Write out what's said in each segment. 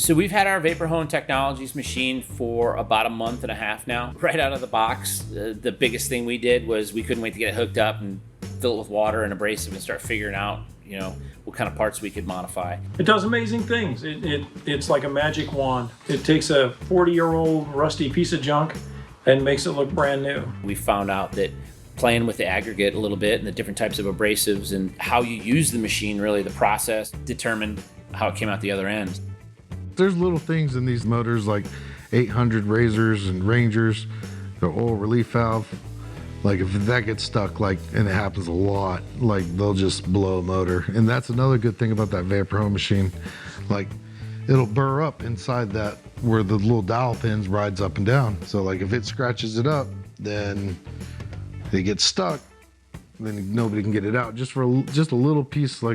So we've had our Vapor Hone Technologies machine for about a month and a half now. Right out of the box, the biggest thing we did was we couldn't wait to get it hooked up and fill it with water and abrasive and start figuring out, what kind of parts we could modify. It does amazing things. It's like a magic wand. It takes a 40-year-old rusty piece of junk and makes it look brand new. We found out that playing with the aggregate a little bit and the different types of abrasives and how you use the machine, really the process, determined how it came out the other end. There's little things in these motors like 800 Razors and Rangers, the oil relief valve. Like if that gets stuck, and it happens a lot, they'll just blow a motor. And that's another good thing about that Vapor Home machine. It'll burr up inside that where the little dowel pins rides up and down. So if it scratches it up, then it gets stuck, then nobody can get it out. Just a little piece, a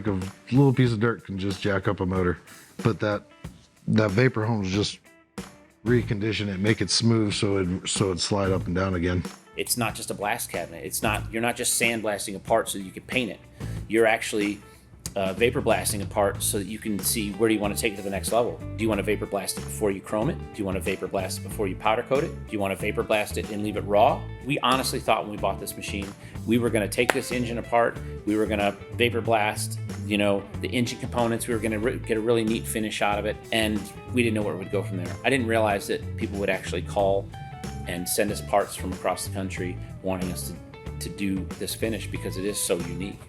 little piece of dirt can just jack up a motor. But that Vapor Home is just recondition it, make it smooth so it'd slide up and down again. It's not just a blast cabinet. You're not just sandblasting a part so that you can paint it. You're actually vapor blasting a part so that you can see where do you want to take it to the next level. Do you want to vapor blast it before you chrome it? Do you want to vapor blast it before you powder coat it? Do you want to vapor blast it and leave it raw? We honestly thought when we bought this machine, we were going to take this engine apart, we were going to vapor blast, the engine components, we were going to get a really neat finish out of it, and we didn't know where it would go from there. I didn't realize that people would actually call and send us parts from across the country wanting us to do this finish because it is so unique.